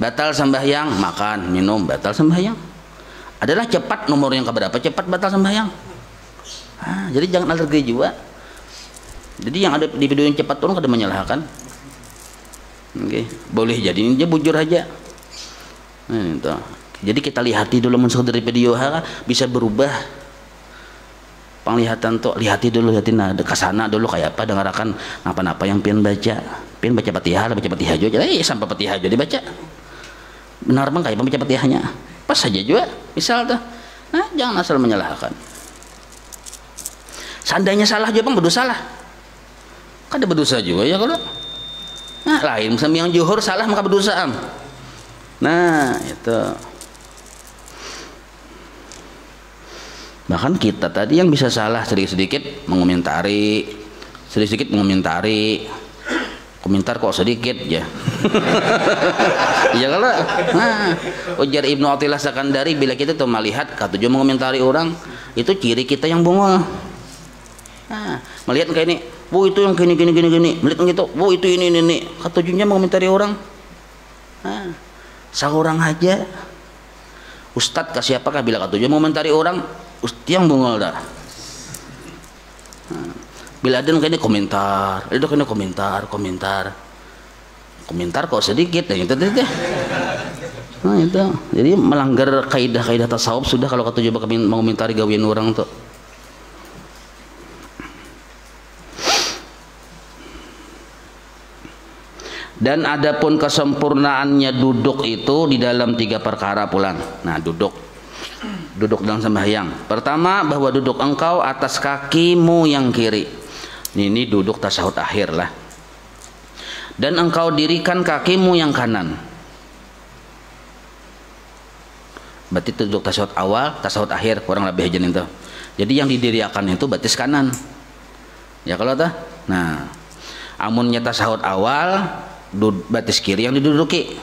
Batal sembahyang makan minum batal sembahyang. Adalah cepat nomor yang keberapa cepat batal sembahyang. Jadi jangan alergi juga. Jadi yang ada di video yang cepat turun kada menyalahkan. Oke, boleh jadi dia bujur aja. Nah, itu. Jadi kita lihati dulu masuk dari video bisa berubah. Penglihatan tuh lihati dulu, lihatin kesana dulu kayak apa, dengarkan apa-apa yang pian baca Fatihah aja, sampai Fatihah aja dibaca. Benar bang kayak pembaca Fatihahnya pas saja juga misal tuh. Nah, jangan asal menyalahkan. Seandainya salah juga bang berdosa lah, kan ada berdosa juga ya kalau. Nah, lain misalnya yang juhur salah maka berdosa. Nah, itu. Bahkan kita tadi yang bisa salah sedikit-sedikit mengomentari, komentar kok sedikit ya. Iya kalau. Nah, ujar Ibnu Athilah Sakandari, bila kita tuh melihat katujuh mengomentari orang, itu ciri kita yang bungul. Nah, melihat kayak ini, bu itu yang gini, melihat gitu, bu itu ini, katujuhnya mengomentari orang. Nah, seorang aja, Ustadz kasih apakah bila katujuh mengomentari orang? Yang bungol dah. Bila ada kayak ini komentar kok sedikit dan itu. Nah itu, jadi melanggar kaidah tasawuf sudah kalau kata coba mengomentari gawian orang tuh. Dan adapun kesempurnaannya duduk itu di dalam 3 perkara pulang. Nah, duduk dalam sembahyang. Pertama, bahwa duduk engkau atas kakimu yang kiri. Ini duduk tasyahud akhir lah. Dan engkau dirikan kakimu yang kanan. Berarti duduk tasyahud awal, tasyahud akhir, kurang lebih aja itu. Jadi yang didirikan itu batis kanan. Ya kalau dah. Nah, amunnya tasyahud awal, batis kiri yang diduduki.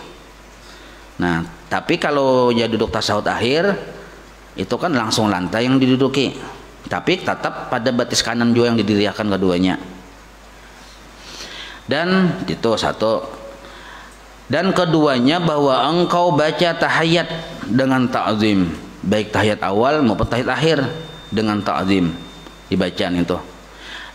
Nah, tapi kalau ya duduk tasyahud akhir itu kan langsung lantai yang diduduki, tapi tetap pada batis kanan juga yang didirikan keduanya. Dan itu satu. Dan keduanya bahwa engkau baca tahiyat dengan ta'zim, baik tahiyat awal maupun tahiyat akhir dengan ta'zim dibacaan itu.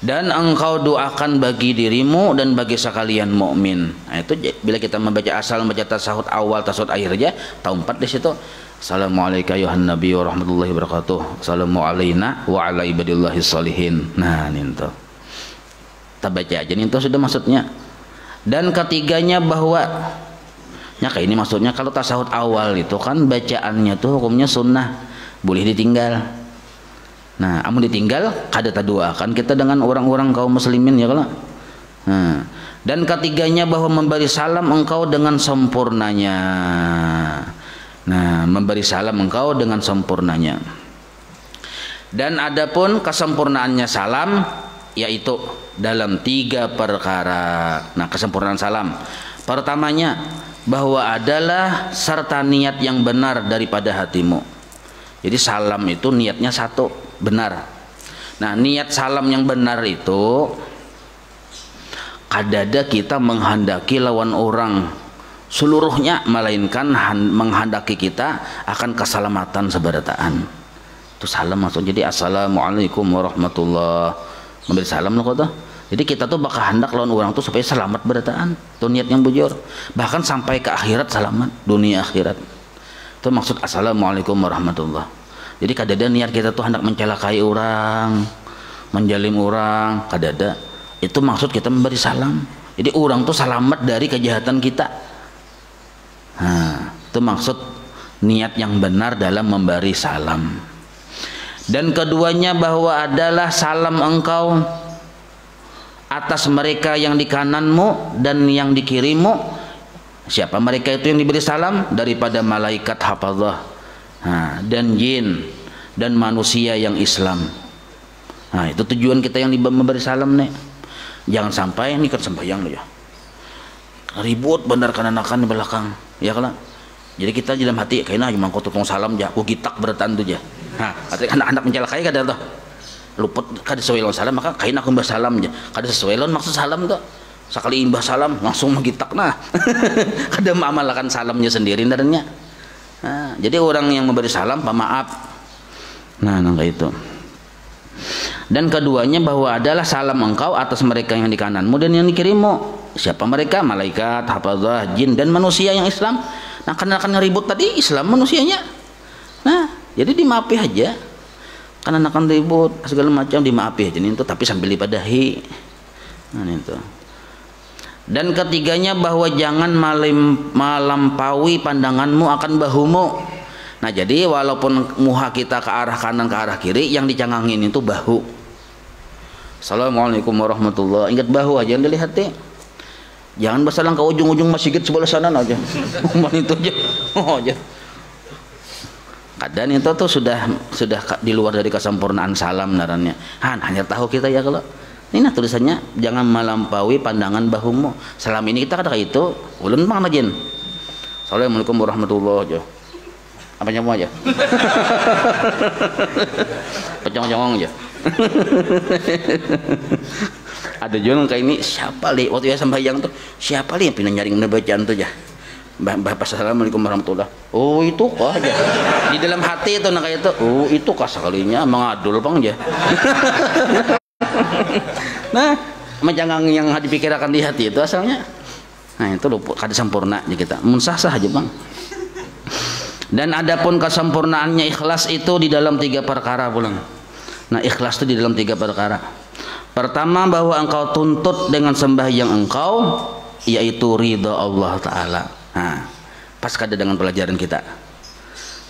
Dan engkau doakan bagi dirimu dan bagi sekalian mukmin. Nah, itu bila kita membaca tasyahud awal, tasyahud akhir aja, tahun 4 di situ. Assalamualaikum ayuhan nabi wa rahmatullahi wabarakatuh. Assalamualaikum wa ala ibadillahis salihin. Nah, itu. Kita baca aja itu sudah maksudnya. Dan ketiganya bahwa kayak ini maksudnya kalau tasyahud awal itu kan bacaannya tuh hukumnya sunnah, boleh ditinggal. Nah, amun ditinggal kada taduakan kita dengan orang-orang kaum muslimin ya kalau. Nah, Dan ketiganya bahwa memberi salam engkau dengan sempurnanya. Nah, memberi salam engkau dengan sempurnanya. Dan adapun kesempurnaannya salam yaitu dalam 3 perkara. Nah, kesempurnaan salam pertamanya bahwa adalah serta niat yang benar daripada hatimu. Jadi salam itu niatnya satu, benar. Nah, niat salam yang benar itu kadada kita menghendaki lawan orang seluruhnya, melainkan menghendaki kita akan keselamatan seberataan. Itu salam maksud. Jadi assalamualaikum warahmatullah, memberi salam loh kata. Jadi kita tuh bakal hendak lawan orang tuh supaya selamat berataan. Itu niat yang bujur. Bahkan sampai ke akhirat selamat, dunia akhirat. Itu maksud assalamualaikum warahmatullah. Jadi kadada niat kita tuh hendak mencelakai orang, menjalim orang, kadada. Itu maksud kita memberi salam. Jadi orang tuh selamat dari kejahatan kita. Nah, itu maksud niat yang benar dalam memberi salam. Dan keduanya bahwa adalah salam engkau atas mereka yang di kananmu dan yang di kirimu. Siapa mereka itu yang diberi salam? Daripada malaikat hafazah, dan jin dan manusia yang Islam. Nah, itu tujuan kita yang memberi salam nih. Jangan sampai ini kan sembahyang loh ya, ribut benar kananakan di belakang ya kalau. Jadi kita dalam hati kayaknya cuma kau tutong salam aja, aku gitak beratan tuh aja. Nah, artinya anak-anak mencelakai kada tuh luput kada sesuai lawan salam, maka kayaknya aku mbah salam aja kada sesuai lawan maksud salam tuh. Sekali imbah salam langsung menggitak nah kada mengamalkan salamnya sendiri nantinya. Nah, jadi orang yang memberi salam pemaaf. Nah, kayak itu. Dan keduanya bahwa adalah salam engkau atas mereka yang di kananmu dan yang di kirimu. Siapa mereka? Malaikat, hafazah, jin dan manusia yang Islam. Nah, karena ribut tadi Islam manusianya. Nah, jadi dimaafi aja. Karena akan ribut segala macam dimaafi aja itu, tapi sambil dipadahi. Nah, itu. Dan ketiganya bahwa jangan melampaui pandanganmu akan bahumu. Nah, jadi walaupun muha kita ke arah kanan ke arah kiri, yang dicangangin itu bahu. Assalamualaikum warahmatullahi. Ingat bahu aja yang dilihat deh. Jangan bersalang ke ujung-ujung masjid sebelah sana aja. Itu aja. Oh aja. Kadang itu tuh sudah di luar dari kesempurnaan salam narannya. Hanya tahu kita ya kalau ini nah tulisannya jangan melampaui pandangan bahumu. Selama ini kita kata itu ulun mang najin. Assalamualaikum warahmatullahi aja. Apa nyamu aja. Pecong-pecong aja. Ada juga kayak ini siapa li waktu ya sembahyang tuh siapa li yang pindah nyaring bacaan tuh ya assalamualaikum warahmatullah. Oh itu kah aja di dalam hati itu nah kayak itu. Oh itu kah sekalinya mengadul bang aja. Nah macam yang dipikirkan di hati itu asalnya. Nah itu luput kada sempurna aja kita munsah aja bang. Dan adapun kesempurnaannya ikhlas itu di dalam 3 perkara pulang. Nah, ikhlas itu di dalam 3 perkara. Pertama bahwa engkau tuntut dengan sembahyang engkau yaitu ridha Allah Ta'ala. Nah, pas kada dengan pelajaran kita.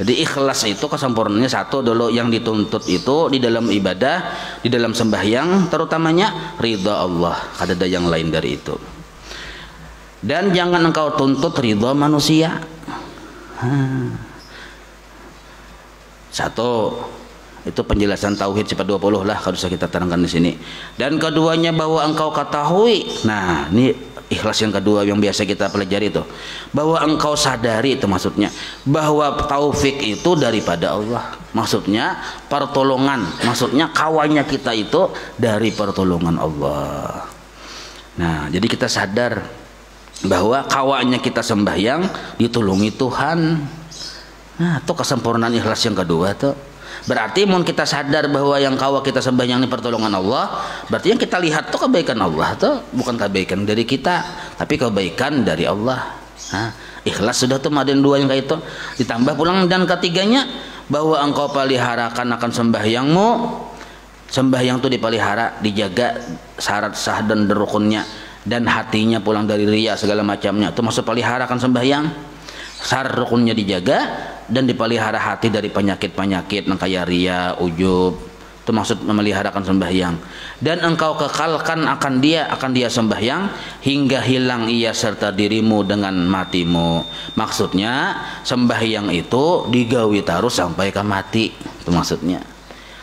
Jadi ikhlas itu kesempurnaannya satu dulu yang dituntut itu di dalam ibadah, di dalam sembahyang terutamanya ridha Allah. Kada ada yang lain dari itu. Dan jangan engkau tuntut ridha manusia. Satu itu penjelasan tauhid sifat 20 lah harus kita terangkan di sini. Dan keduanya bahwa engkau ketahui. Nah, ini ikhlas yang kedua yang biasa kita pelajari itu. Bahwa engkau sadari itu maksudnya bahwa taufik itu daripada Allah. Maksudnya pertolongan, maksudnya kawannya kita itu dari pertolongan Allah. Nah, jadi kita sadar bahwa kawannya kita sembahyang ditolongi Tuhan. Nah, itu kesempurnaan ikhlas yang kedua tuh. Berarti mun kita sadar bahwa yang kawa kita sembahyang ini pertolongan Allah, berarti yang kita lihat tuh kebaikan Allah tuh bukan kebaikan dari kita, tapi kebaikan dari Allah. Nah, ikhlas sudah tuh maden dua yang kayak itu. Ditambah pulang dan ketiganya bahwa engkau peliharakan akan sembahyangmu. Sembahyang tuh dipelihara, dijaga syarat sah dan rukunnya, dan hatinya pulang dari riya segala macamnya. Itu maksud peliharakan sembahyang. Syarat rukunnya dijaga dan dipelihara hati dari penyakit-penyakit yang kayak riya, ujub. Itu Itu maksud memeliharakan sembahyang. Dan engkau kekalkan akan dia sembahyang hingga hilang ia serta dirimu dengan matimu. Maksudnya sembahyang itu digawi taruh sampai ke mati. Itu maksudnya.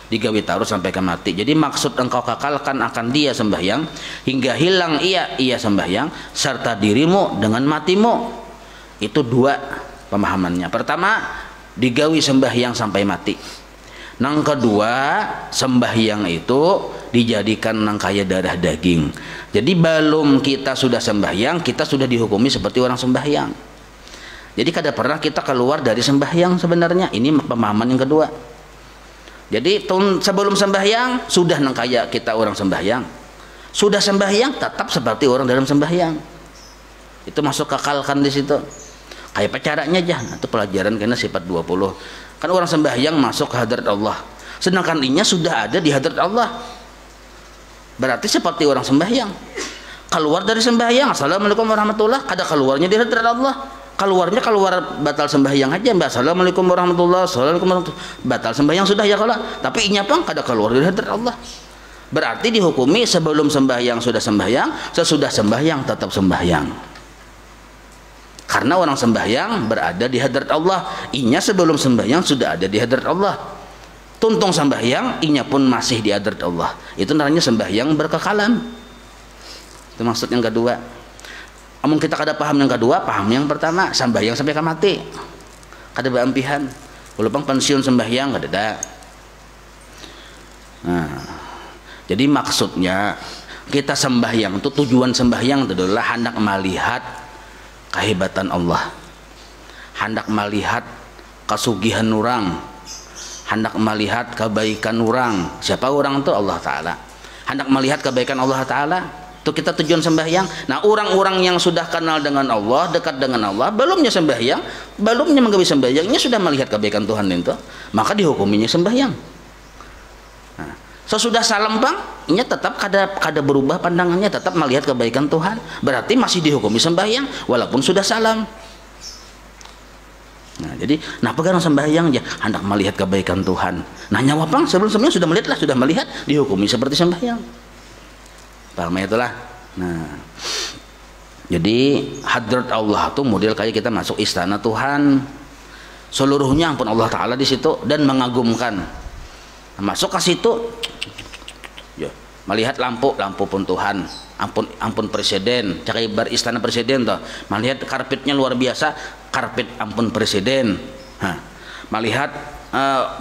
Digawi taruh sampai ke mati. Jadi maksud engkau kekalkan akan dia sembahyang hingga hilang ia sembahyang serta dirimu dengan matimu. Itu dua pemahamannya. Pertama, digawi sembahyang sampai mati. Nang kedua, sembahyang itu dijadikan nang kaya darah daging. Jadi belum kita sudah sembahyang, kita sudah dihukumi seperti orang sembahyang. Jadi kada pernah kita keluar dari sembahyang sebenarnya. Ini pemahaman yang kedua. Jadi sebelum sembahyang sudah nang kaya kita orang sembahyang. Sudah sembahyang tetap seperti orang dalam sembahyang. Itu masuk kekalkan di situ. Kayak caranya aja. Itu pelajaran karena sifat 20. Kan orang sembahyang masuk ke hadrat Allah. Sedangkan inya sudah ada di hadrat Allah. Berarti seperti orang sembahyang. Keluar dari sembahyang, assalamualaikum warahmatullah, kada keluarnya di hadrat Allah. Keluarnya keluar batal sembahyang aja, mbak. Assalamualaikum warahmatullah, assalamualaikum warahmatullah. Batal sembahyang sudah ya kalau. Tapi inya pang kada keluar dari hadrat Allah. Berarti dihukumi sebelum sembahyang sudah sembahyang, sesudah sembahyang tetap sembahyang. Karena orang sembahyang berada di hadrat Allah. Inya sebelum sembahyang sudah ada di hadrat Allah. Tuntung sembahyang, inya pun masih di hadrat Allah. Itu namanya sembahyang berkekalan. Itu maksud yang kedua. Namun kita kada paham yang kedua, paham yang pertama, sembahyang sampai ke mati. Kada beampihan. Walaupun pensiun sembahyang kada ada. Nah, jadi maksudnya kita sembahyang itu, tujuan sembahyang itu adalah hendak melihat kehebatan Allah, hendak melihat kasugihan orang, hendak melihat kebaikan orang. Siapa orang itu? Allah Ta'ala. Hendak melihat kebaikan Allah Ta'ala. Itu kita tujuan sembahyang. Nah, orang-orang yang sudah kenal dengan Allah, dekat dengan Allah, belumnya sembahyang, belumnya menggawi sembahyangnya sudah melihat kebaikan Tuhan itu, maka dihukuminya sembahyang. Nah, sesudah salam bang, ini tetap kada berubah pandangannya, tetap melihat kebaikan Tuhan. Berarti masih dihukumi sembahyang walaupun sudah salam. Nah, jadi pegang sembahyang aja hendak melihat kebaikan Tuhan. Nah, nyawa bang sebelum-sebelumnya sudah melihat, dihukumi seperti sembahyang. Paham ya itulah. Nah, jadi hadrat Allah itu model kayak kita masuk istana Tuhan. Seluruhnya ampun Allah Ta'ala di situ dan mengagumkan. Masuk ke situ, ya, melihat lampu pun Tuhan, ampun presiden, cakap bar istana presiden toh, melihat karpetnya luar biasa, karpet ampun presiden, melihat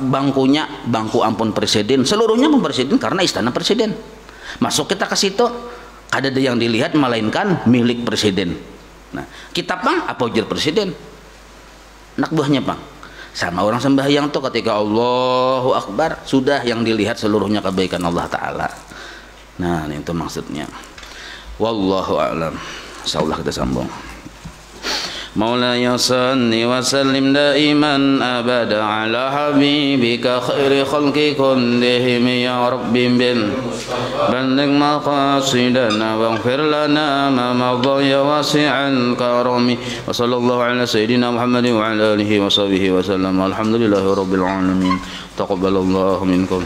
bangkunya, bangku ampun presiden, seluruhnya ampun presiden karena istana presiden. Masuk kita ke situ, kada ada yang dilihat melainkan milik presiden. Nah, kita pang apa ujar presiden, anak buahnya pang. Sama orang sembahyang tuh ketika Allahu Akbar sudah yang dilihat seluruhnya kebaikan Allah Ta'ala. Nah, itu maksudnya. Wallahu a'lam. Insyaallah kita sambung. Maulaya salli wa sallim daiman abada ala habibika khairi khalqi kullihim ya rabbi bil balligh maqasidana waghfir lana ma madha ya wasi'al karami wa sallallahu ala sayyidina Muhammadin wa ala alihi wa sahbihi wa sallam alhamdulillahi rabbil alamin taqabbalallahu minkum.